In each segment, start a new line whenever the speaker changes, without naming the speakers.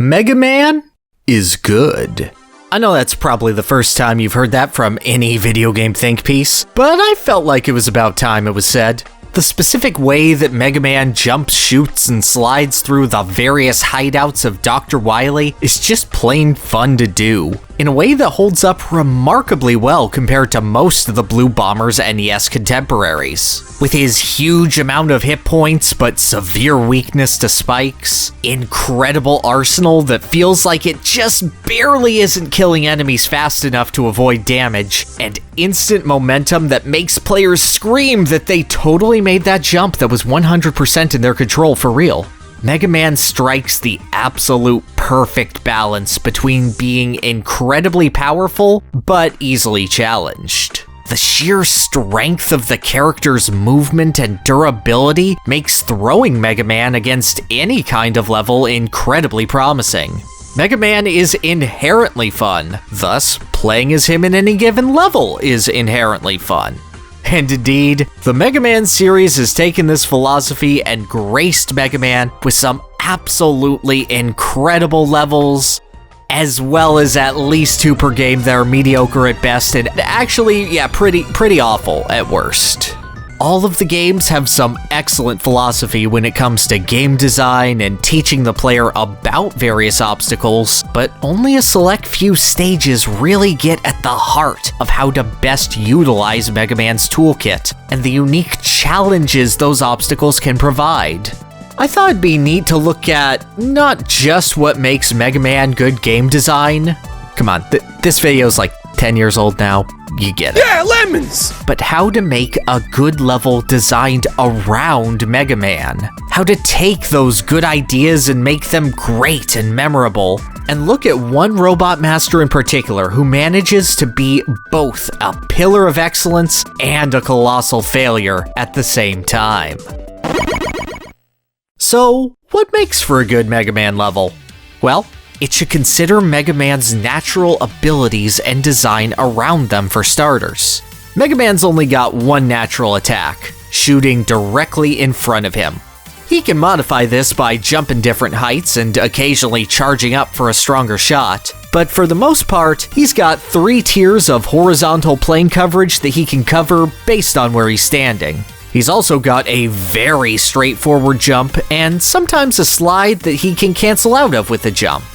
Mega Man is good. I know that's probably the first time you've heard that from any video game think piece, but I felt like it was about time it was said. The specific way that Mega Man jumps, shoots, and slides through the various hideouts of Dr. Wily is just plain fun to do, in a way that holds up remarkably well compared to most of the Blue Bomber's NES contemporaries. With his huge amount of hit points but severe weakness to spikes, incredible arsenal that feels like it just barely isn't killing enemies fast enough to avoid damage, and instant momentum that makes players scream that they totally made that jump that was 100% in their control for real. Mega Man strikes the absolute perfect balance between being incredibly powerful but easily challenged. The sheer strength of the character's movement and durability makes throwing Mega Man against any kind of level incredibly promising. Mega Man is inherently fun, thus playing as him in any given level is inherently fun. And indeed, the Mega Man series has taken this philosophy and graced Mega Man with some absolutely incredible levels, as well as at least 2 per game that are mediocre at best and actually, pretty awful at worst. All of the games have some excellent philosophy when it comes to game design and teaching the player about various obstacles, but only a select few stages really get at the heart of how to best utilize Mega Man's toolkit and the unique challenges those obstacles can provide. I thought it'd be neat to look at not just what makes Mega Man good game design. Come on, this video's like 10 years old now. You get it.
Yeah, lemons!
But how to make a good level designed around Mega Man. How to take those good ideas and make them great and memorable. And look at one Robot Master in particular who manages to be both a pillar of excellence and a colossal failure at the same time. So, what makes for a good Mega Man level? Well, it should consider Mega Man's natural abilities and design around them for starters. Mega Man's only got one natural attack, shooting directly in front of him. He can modify this by jumping different heights and occasionally charging up for a stronger shot, but for the most part, he's got 3 tiers of horizontal plane coverage that he can cover based on where he's standing. He's also got a very straightforward jump and sometimes a slide that he can cancel out of with a jump.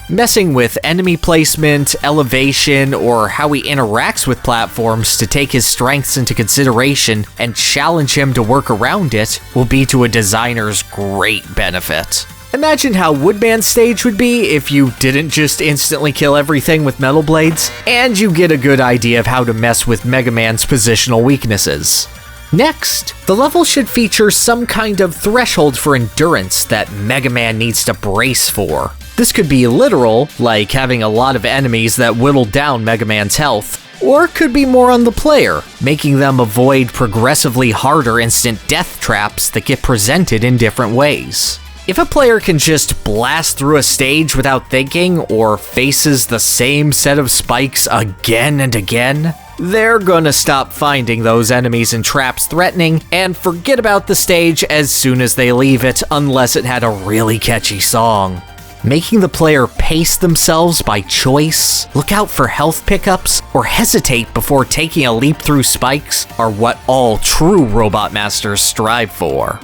Messing with enemy placement, elevation, or how he interacts with platforms to take his strengths into consideration and challenge him to work around it will be to a designer's great benefit. Imagine how Woodman's stage would be if you didn't just instantly kill everything with metal blades, and you get a good idea of how to mess with Mega Man's positional weaknesses. Next, the level should feature some kind of threshold for endurance that Mega Man needs to brace for. This could be literal, like having a lot of enemies that whittle down Mega Man's health, or it could be more on the player, making them avoid progressively harder instant death traps that get presented in different ways. If a player can just blast through a stage without thinking, or faces the same set of spikes again and again, they're gonna stop finding those enemies and traps threatening and forget about the stage as soon as they leave it, unless it had a really catchy song. Making the player pace themselves by choice, look out for health pickups, or hesitate before taking a leap through spikes are what all true Robot Masters strive for.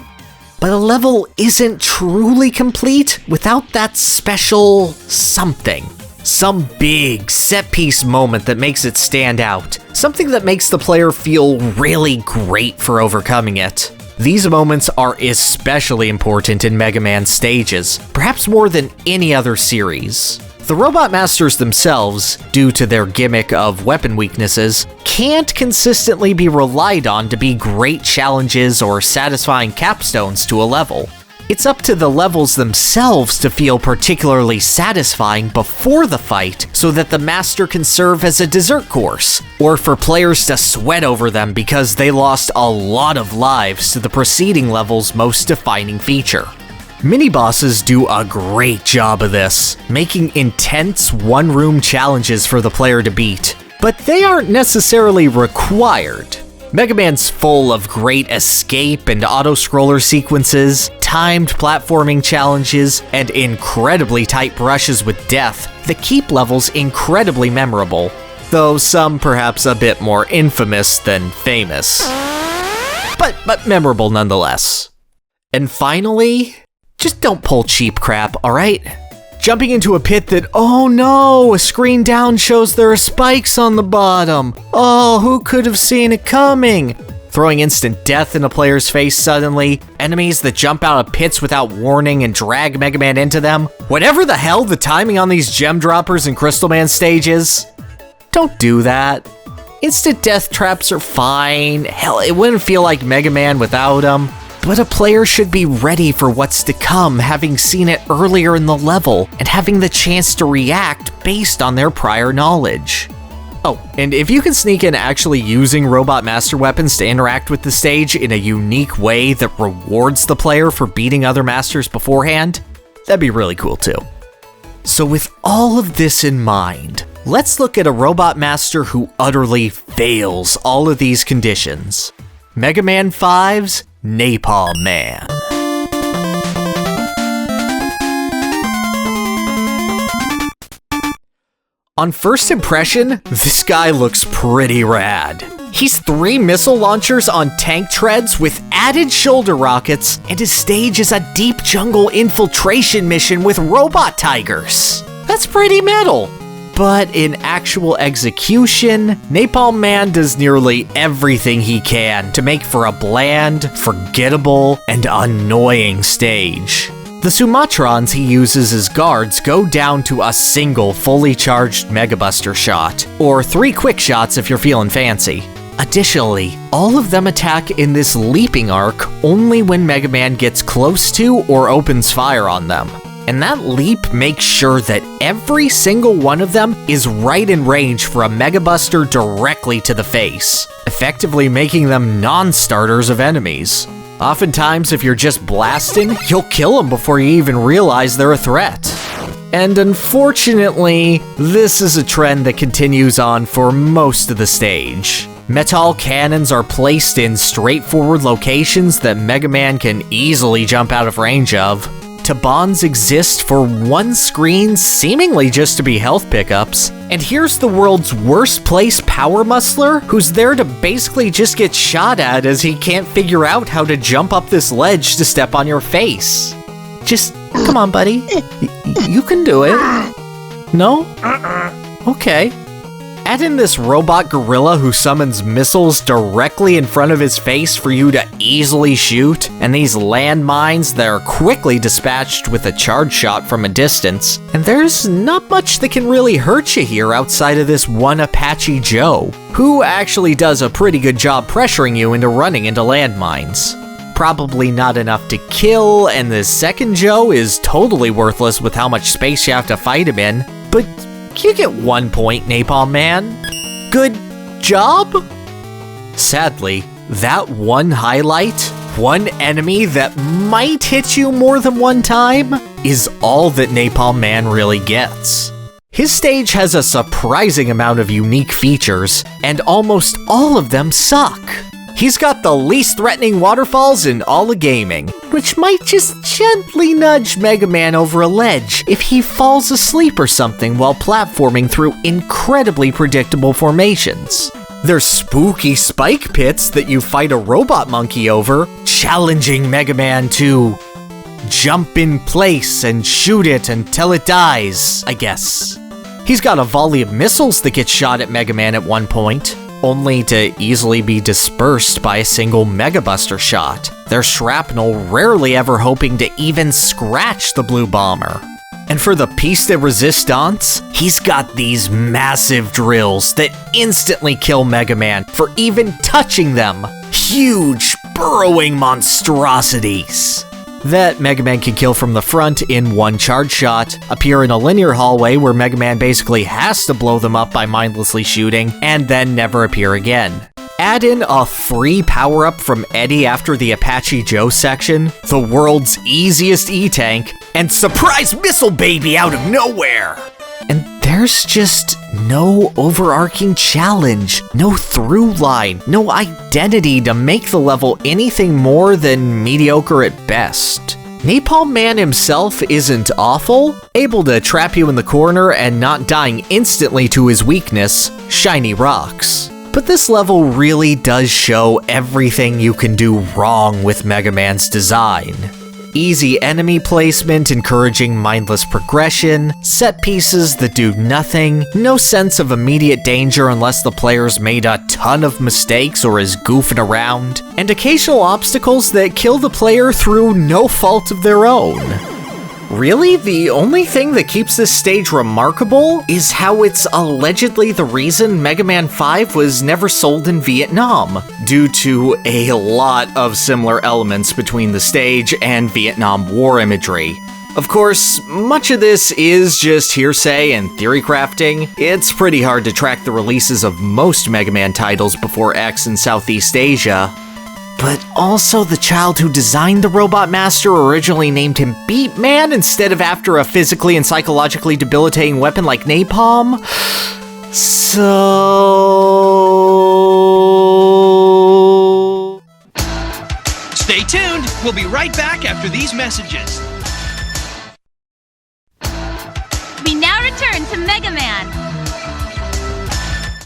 But a level isn't truly complete without that special something. Some big set-piece moment that makes it stand out. Something that makes the player feel really great for overcoming it. These moments are especially important in Mega Man stages, perhaps more than any other series. The Robot Masters themselves, due to their gimmick of weapon weaknesses, can't consistently be relied on to be great challenges or satisfying capstones to a level. It's up to the levels themselves to feel particularly satisfying before the fight so that the master can serve as a dessert course, or for players to sweat over them because they lost a lot of lives to the preceding level's most defining feature. Mini-bosses do a great job of this, making intense one-room challenges for the player to beat, but they aren't necessarily required. Mega Man's full of great escape and auto-scroller sequences, timed platforming challenges, and incredibly tight brushes with death that keep levels incredibly memorable, though some perhaps a bit more infamous than famous. But memorable nonetheless. And finally, just don't pull cheap crap, alright? Jumping into a pit that, oh no, a screen down shows there are spikes on the bottom. Oh, who could have seen it coming? Throwing instant death in a player's face suddenly, enemies that jump out of pits without warning and drag Mega Man into them. Whatever the hell the timing on these gem droppers and Crystal Man stages, don't do that. Instant death traps are fine. Hell, it wouldn't feel like Mega Man without them. But a player should be ready for what's to come, having seen it earlier in the level, and having the chance to react based on their prior knowledge. Oh, and if you can sneak in actually using Robot Master Weapons to interact with the stage in a unique way that rewards the player for beating other masters beforehand, that'd be really cool too. So with all of this in mind, let's look at a Robot Master who utterly fails all of these conditions. Mega Man 5's Napalm Man. On first impression, this guy looks pretty rad. He's 3 missile launchers on tank treads with added shoulder rockets, and his stage is a deep jungle infiltration mission with robot tigers. That's pretty metal. But in actual execution, Napalm Man does nearly everything he can to make for a bland, forgettable, and annoying stage. The Sumatrons he uses as guards go down to a single fully charged Mega Buster shot, or 3 quick shots if you're feeling fancy. Additionally, all of them attack in this leaping arc only when Mega Man gets close to or opens fire on them. And that leap makes sure that every single one of them is right in range for a Mega Buster directly to the face, effectively making them non-starters of enemies. Oftentimes, if you're just blasting, you'll kill them before you even realize they're a threat. And unfortunately, this is a trend that continues on for most of the stage. Metal cannons are placed in straightforward locations that Mega Man can easily jump out of range of. Tabans exist for one screen, seemingly just to be health pickups. And here's the world's worst place power muscler, who's there to basically just get shot at as he can't figure out how to jump up this ledge to step on your face. Just, come on, buddy. You can do it. No? Okay. Add in this robot gorilla who summons missiles directly in front of his face for you to easily shoot, and these landmines that are quickly dispatched with a charge shot from a distance, and there's not much that can really hurt you here outside of this one Apache Joe, who actually does a pretty good job pressuring you into running into landmines. Probably not enough to kill, and the second Joe is totally worthless with how much space you have to fight him in, but you get 1 point, Napalm Man. Good job? Sadly, that one highlight, one enemy that might hit you more than one time, is all that Napalm Man really gets. His stage has a surprising amount of unique features, and almost all of them suck. He's got the least threatening waterfalls in all of gaming, which might just gently nudge Mega Man over a ledge if he falls asleep or something while platforming through incredibly predictable formations. There's spooky spike pits that you fight a robot monkey over, challenging Mega Man to jump in place and shoot it until it dies, I guess. He's got a volley of missiles that get shot at Mega Man at one point, only to easily be dispersed by a single Mega Buster shot, their shrapnel rarely ever hoping to even scratch the blue bomber. And for the piece de resistance, he's got these massive drills that instantly kill Mega Man for even touching them. Huge, burrowing monstrosities that Mega Man can kill from the front in one charge shot, appear in a linear hallway where Mega Man basically has to blow them up by mindlessly shooting, and then never appear again. Add in a free power-up from Eddie after the Apache Joe section, the world's easiest E-tank, and surprise missile baby out of nowhere! And there there's just no overarching challenge, no through line, no identity to make the level anything more than mediocre at best. Napalm Man himself isn't awful, able to trap you in the corner and not dying instantly to his weakness, shiny rocks. But this level really does show everything you can do wrong with Mega Man's design. Easy enemy placement encouraging mindless progression, set pieces that do nothing, no sense of immediate danger unless the player's made a ton of mistakes or is goofing around, and occasional obstacles that kill the player through no fault of their own. Really, the only thing that keeps this stage remarkable is how it's allegedly the reason Mega Man 5 was never sold in Vietnam, due to a lot of similar elements between the stage and Vietnam War imagery. Of course, much of this is just hearsay and theory crafting. It's pretty hard to track the releases of most Mega Man titles before X in Southeast Asia. But also, the child who designed the Robot Master originally named him Beat Man instead of after a physically and psychologically debilitating weapon like napalm. So...
Stay tuned! We'll be right back after these messages.
We now return to Mega Man.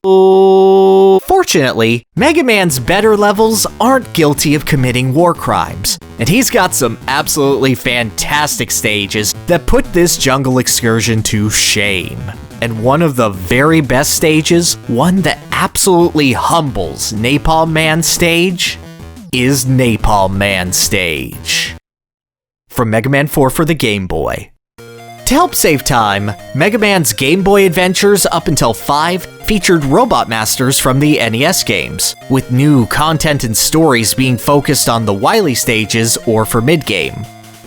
Fortunately, Mega Man's better levels aren't guilty of committing war crimes, and he's got some absolutely fantastic stages that put this jungle excursion to shame. And one of the very best stages, one that absolutely humbles Napalm Man's stage, is Napalm Man Stage. From Mega Man 4 for the Game Boy. To help save time, Mega Man's Game Boy adventures up until 5 featured Robot Masters from the NES games, with new content and stories being focused on the Wily stages or for mid-game.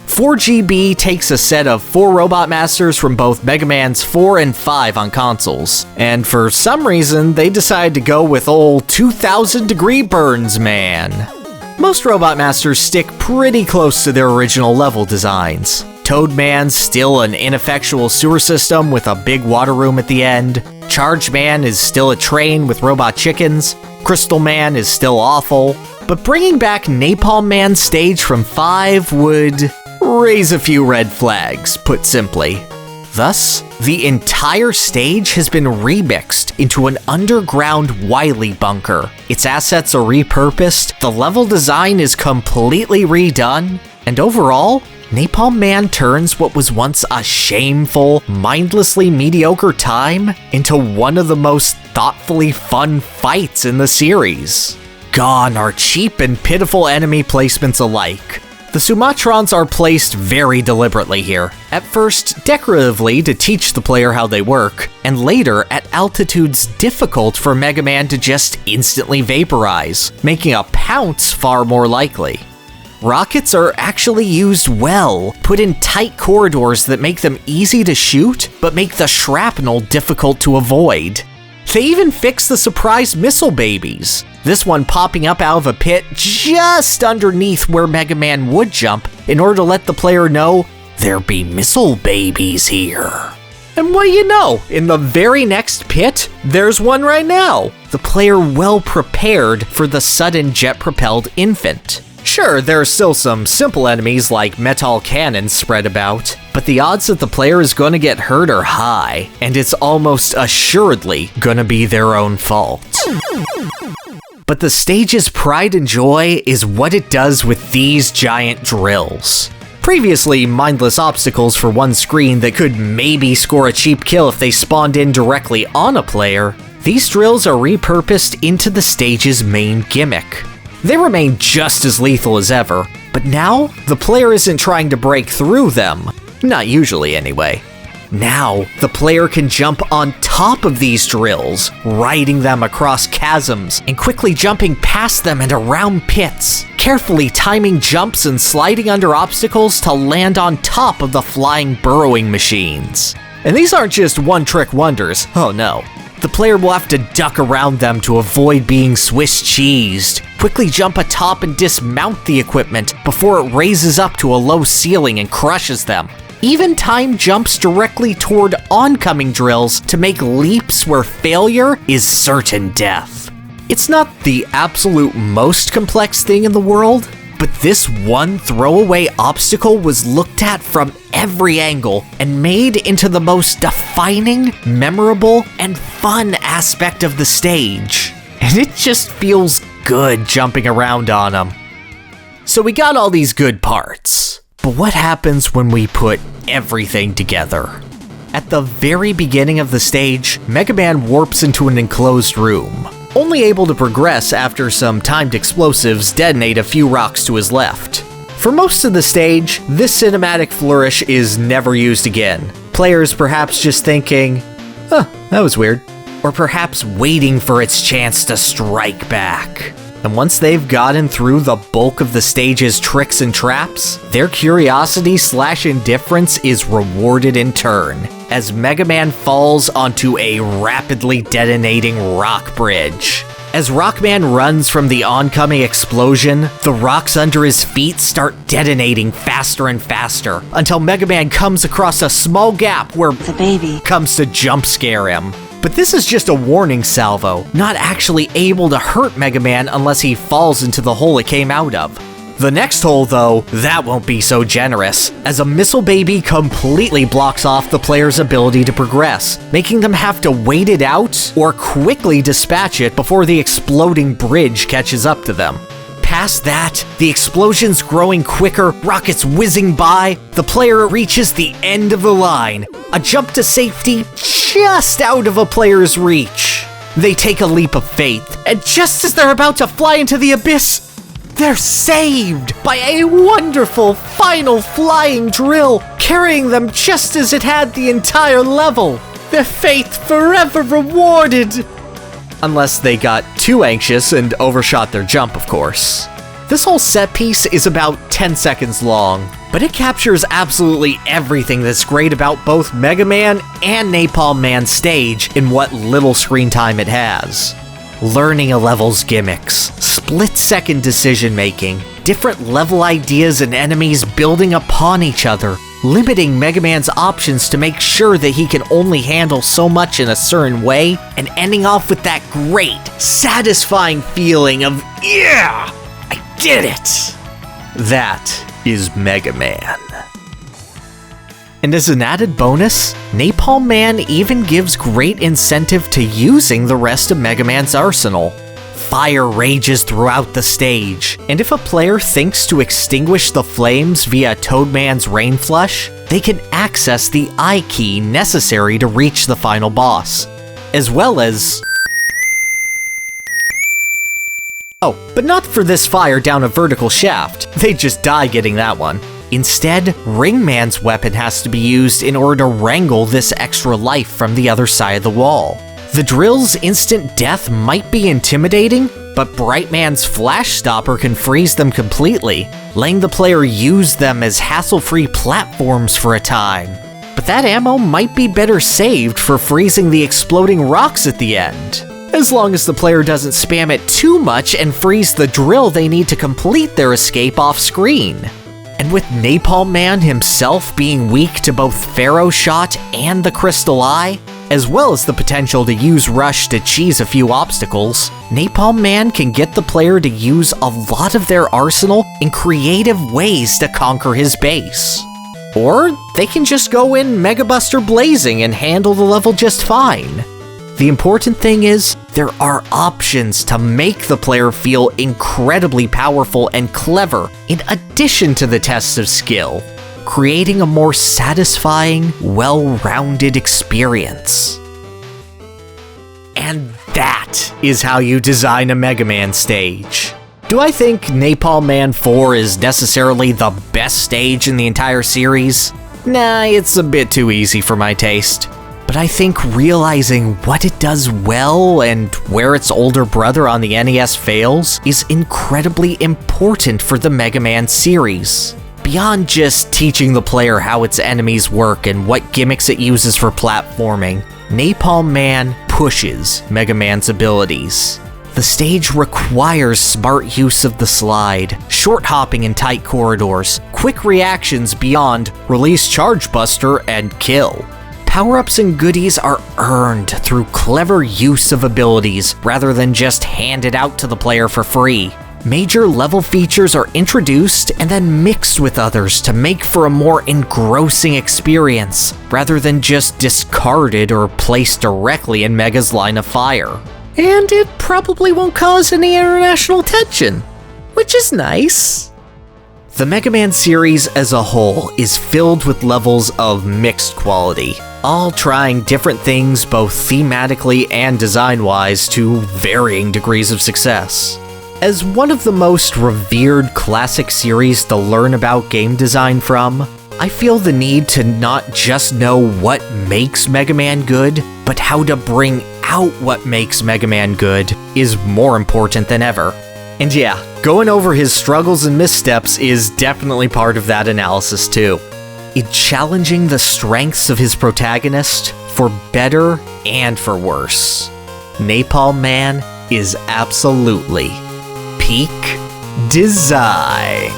4GB takes a set of 4 Robot Masters from both Mega Man's 4 and 5 on consoles, and for some reason they decided to go with old 2000 Degree Burns Man. Most Robot Masters stick pretty close to their original level designs. Toadman's still an ineffectual sewer system with a big water room at the end. Charge Man is still a train with robot chickens. Crystal Man is still awful. But bringing back Napalm Man Stage from 5 would raise a few red flags, put simply. Thus, the entire stage has been remixed into an underground Wily bunker. Its assets are repurposed, the level design is completely redone, and overall, Napalm Man turns what was once a shameful, mindlessly mediocre time into one of the most thoughtfully fun fights in the series. Gone are cheap and pitiful enemy placements alike. The Sumatrons are placed very deliberately here, at first decoratively to teach the player how they work, and later at altitudes difficult for Mega Man to just instantly vaporize, making a pounce far more likely. Rockets are actually used well, put in tight corridors that make them easy to shoot, but make the shrapnel difficult to avoid. They even fix the surprise missile babies, this one popping up out of a pit just underneath where Mega Man would jump in order to let the player know there be missile babies here. And what do you know, in the very next pit, there's one right now, the player well prepared for the sudden jet-propelled infant. Sure, there are still some simple enemies like metal cannons spread about, but the odds that the player is going to get hurt are high, and it's almost assuredly going to be their own fault. But the stage's pride and joy is what it does with these giant drills. Previously mindless obstacles for one screen that could maybe score a cheap kill if they spawned in directly on a player, these drills are repurposed into the stage's main gimmick. They remain just as lethal as ever, but now the player isn't trying to break through them. Not usually anyway. Now, the player can jump on top of these drills, riding them across chasms, and quickly jumping past them and around pits, carefully timing jumps and sliding under obstacles to land on top of the flying burrowing machines. And these aren't just one-trick wonders, oh no. The player will have to duck around them to avoid being Swiss cheesed, quickly jump atop and dismount the equipment before it raises up to a low ceiling and crushes them. even time jumps directly toward oncoming drills to make leaps where failure is certain death. It's not the absolute most complex thing in the world, but this one throwaway obstacle was looked at from every angle and made into the most defining, memorable, and fun aspect of the stage. And it just feels good jumping around on them. So we got all these good parts, but what happens when we put everything together? At the very beginning of the stage, Mega Man warps into an enclosed room, only able to progress after some timed explosives detonate a few rocks to his left. For most of the stage, this cinematic flourish is never used again. Players perhaps just thinking, huh, that was weird. Or perhaps waiting for its chance to strike back. And once they've gotten through the bulk of the stage's tricks and traps, their curiosity/indifference is rewarded in turn, as Mega Man falls onto a rapidly detonating rock bridge. As Rockman runs from the oncoming explosion, the rocks under his feet start detonating faster and faster, until Mega Man comes across a small gap where the baby comes to jump scare him. But this is just a warning salvo, not actually able to hurt Mega Man unless he falls into the hole it came out of. The next hole, though, that won't be so generous, as a missile baby completely blocks off the player's ability to progress, making them have to wait it out or quickly dispatch it before the exploding bridge catches up to them. Past that, the explosions growing quicker, rockets whizzing by, the player reaches the end of the line, a jump to safety just out of a player's reach. They take a leap of faith, and just as they're about to fly into the abyss, they're saved by a wonderful final flying drill, carrying them just as it had the entire level. Their faith forever rewarded. Unless they got too anxious and overshot their jump, of course. This whole set piece is about 10 seconds long, but it captures absolutely everything that's great about both Mega Man and Napalm Man's stage in what little screen time it has. Learning a level's gimmicks, split-second decision-making, different level ideas and enemies building upon each other, limiting Mega Man's options to make sure that he can only handle so much in a certain way, and ending off with that great, satisfying feeling of, yeah, I did it! That is Mega Man. And as an added bonus, Napalm Man even gives great incentive to using the rest of Mega Man's arsenal. Fire rages throughout the stage, and if a player thinks to extinguish the flames via Toadman's Rain Flush, they can access the I key necessary to reach the final boss, as well as... Oh, but not for this fire down a vertical shaft, they just die getting that one. Instead, Ringman's weapon has to be used in order to wrangle this extra life from the other side of the wall. The drill's instant death might be intimidating, but Brightman's Flash Stopper can freeze them completely, letting the player use them as hassle-free platforms for a time. But that ammo might be better saved for freezing the exploding rocks at the end, as long as the player doesn't spam it too much and freeze the drill they need to complete their escape off-screen. And with Napalm Man himself being weak to both Pharaoh Shot and the Crystal Eye, as well as the potential to use Rush to cheese a few obstacles, Napalm Man can get the player to use a lot of their arsenal in creative ways to conquer his base. Or they can just go in Mega Buster blazing and handle the level just fine. The important thing is, there are options to make the player feel incredibly powerful and clever in addition to the tests of skill, creating a more satisfying, well-rounded experience. And that is how you design a Mega Man stage. Do I think Napalm Man 4 is necessarily the best stage in the entire series? Nah, it's a bit too easy for my taste. But I think realizing what it does well and where its older brother on the NES fails is incredibly important for the Mega Man series. Beyond just teaching the player how its enemies work and what gimmicks it uses for platforming, Napalm Man pushes Mega Man's abilities. The stage requires smart use of the slide, short hopping in tight corridors, quick reactions beyond release Charge Buster and kill. Power-ups and goodies are earned through clever use of abilities rather than just handed out to the player for free. Major level features are introduced and then mixed with others to make for a more engrossing experience, rather than just discarded or placed directly in Mega's line of fire. And it probably won't cause any international tension, which is nice. The Mega Man series as a whole is filled with levels of mixed quality, all trying different things both thematically and design-wise to varying degrees of success. As one of the most revered classic series to learn about game design from, I feel the need to not just know what makes Mega Man good, but how to bring out what makes Mega Man good is more important than ever. And yeah, going over his struggles and missteps is definitely part of that analysis too. In challenging the strengths of his protagonist for better and for worse, Napalm Man is absolutely peak design.